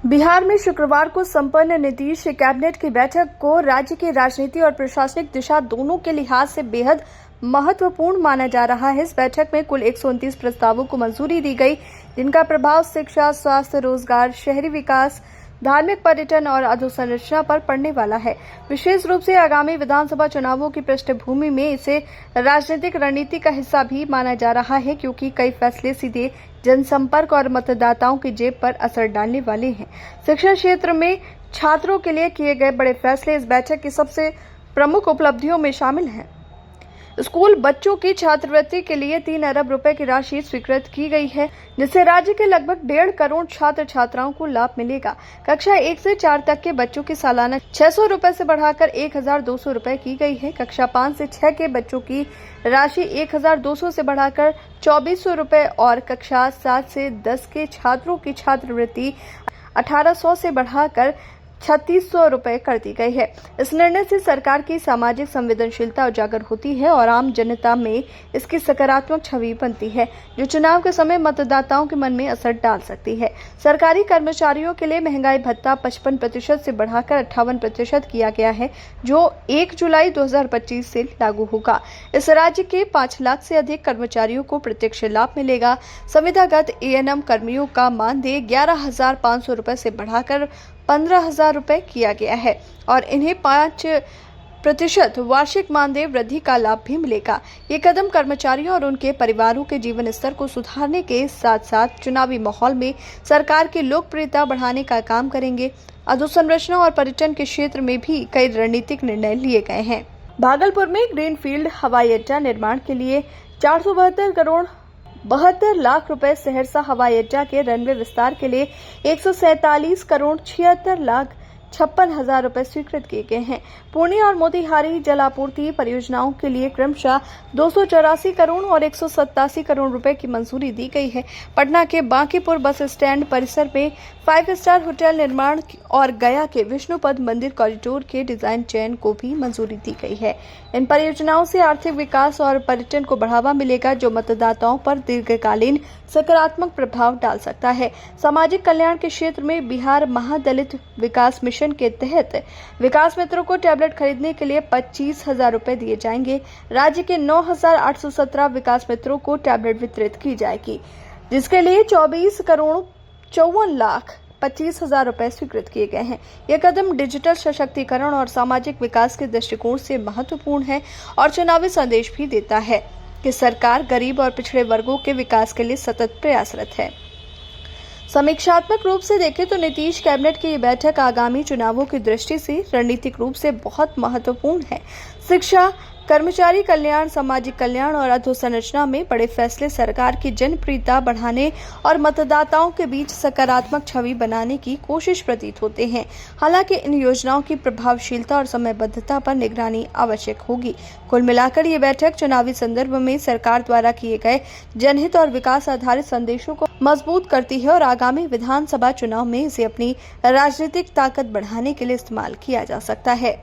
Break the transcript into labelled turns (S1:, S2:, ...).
S1: बिहार में शुक्रवार को संपन्न नीतीश कैबिनेट की बैठक को राज्य की राजनीति और प्रशासनिक दिशा दोनों के लिहाज से बेहद महत्वपूर्ण माना जा रहा है। इस बैठक में कुल 129 प्रस्तावों को मंजूरी दी गई, जिनका प्रभाव शिक्षा, स्वास्थ्य, रोजगार, शहरी विकास, धार्मिक पर्यटन और अधोसंरचना पर पड़ने वाला है। विशेष रूप से आगामी विधानसभा चुनावों की पृष्ठभूमि में इसे राजनीतिक रणनीति का हिस्सा भी माना जा रहा है, क्योंकि कई फैसले सीधे जनसंपर्क और मतदाताओं की जेब पर असर डालने वाले हैं। शिक्षा क्षेत्र में छात्रों के लिए किए गए बड़े फैसले इस बैठक की सबसे प्रमुख उपलब्धियों में शामिल हैं। स्कूल बच्चों की छात्रवृत्ति के लिए 3 अरब रुपए की राशि स्वीकृत की गई है, जिससे राज्य के लगभग 1.5 करोड़ छात्र छात्राओं को लाभ मिलेगा। कक्षा 1 से 4 तक के बच्चों की सालाना 600 रुपए से बढ़ाकर 1200 रुपए की गई है। कक्षा 5 से 6 के बच्चों की राशि 1200 से बढ़ाकर 2400 रुपए और कक्षा 7 से 10 के छात्रों की छात्रवृत्ति 1800 से बढ़ाकर 3600 रुपए कर दी गई है। इस निर्णय से सरकार की सामाजिक संवेदनशीलता उजागर होती है और आम जनता में इसकी सकारात्मक छवि बनती है, जो चुनाव के समय मतदाताओं के मन में असर डाल सकती है। सरकारी कर्मचारियों के लिए महंगाई भत्ता 55% से बढ़ाकर 58% किया गया है, जो 1 जुलाई 2025 से लागू होगा। इस राज्य के 5 लाख से अधिक कर्मचारियों को प्रत्यक्ष लाभ मिलेगा। संविदागत एएनएम कर्मियों का मानदेय 11,500 रुपए से बढ़ाकर 15,000 रुपए किया गया है और इन्हें 5% वार्षिक मानदेय वृद्धि का लाभ भी मिलेगा। ये कदम कर्मचारियों और उनके परिवारों के जीवन स्तर को सुधारने के साथ साथ चुनावी माहौल में सरकार की लोकप्रियता बढ़ाने का काम करेंगे। अधोसंरचना और पर्यटन के क्षेत्र में भी कई रणनीतिक निर्णय लिए गए हैं। भागलपुर में ग्रीनफील्ड हवाई अड्डा निर्माण के लिए 472 करोड़ 72 लाख रुपए, सहरसा हवाई अड्डा के रनवे विस्तार के लिए 147 करोड़ 76 लाख 56,000 रुपए स्वीकृत किए गए हैं। पूर्णिया और मोतिहारी जल आपूर्ति परियोजनाओं के लिए क्रमशः 284 करोड़ और 187 करोड़ रुपए की मंजूरी दी गई है। पटना के बांकीपुर बस स्टैंड परिसर में 5 स्टार होटल निर्माण और गया के विष्णुपद मंदिर कॉरिडोर के डिजाइन चयन को भी मंजूरी दी गई है। इन परियोजनाओं से आर्थिक विकास और पर्यटन को बढ़ावा मिलेगा, जो मतदाताओं पर दीर्घकालीन सकारात्मक प्रभाव डाल सकता है। सामाजिक कल्याण के क्षेत्र में बिहार महादलित विकास मिशन के तहत विकास मित्रों को टैबलेट खरीदने के लिए 25,000 रुपए दिए जाएंगे। राज्य के 9,817 विकास मित्रों को टैबलेट वितरित की जाएगी, जिसके लिए 24 करोड़ 54 लाख 25,000 रुपए स्वीकृत किए गए हैं। यह कदम डिजिटल सशक्तिकरण और सामाजिक विकास के दृष्टिकोण से महत्वपूर्ण है और चुनावी संदेश भी देता है कि सरकार गरीब और पिछड़े वर्गों के विकास के लिए सतत प्रयासरत है। समीक्षात्मक रूप से देखें तो नीतीश कैबिनेट की ये बैठक आगामी चुनावों की दृष्टि से रणनीतिक रूप से बहुत महत्वपूर्ण है। शिक्षा, कर्मचारी कल्याण, सामाजिक कल्याण और अधोसंरचना में बड़े फैसले सरकार की जनप्रियता बढ़ाने और मतदाताओं के बीच सकारात्मक छवि बनाने की कोशिश प्रतीत होते हैं। हालांकि इन योजनाओं की प्रभावशीलता और समयबद्धता पर निगरानी आवश्यक होगी। कुल मिलाकर ये बैठक चुनावी संदर्भ में सरकार द्वारा किए गए जनहित और विकास आधारित संदेशों को मजबूत करती है और आगामी विधानसभा चुनाव में इसे अपनी राजनीतिक ताकत बढ़ाने के लिए इस्तेमाल किया जा सकता है।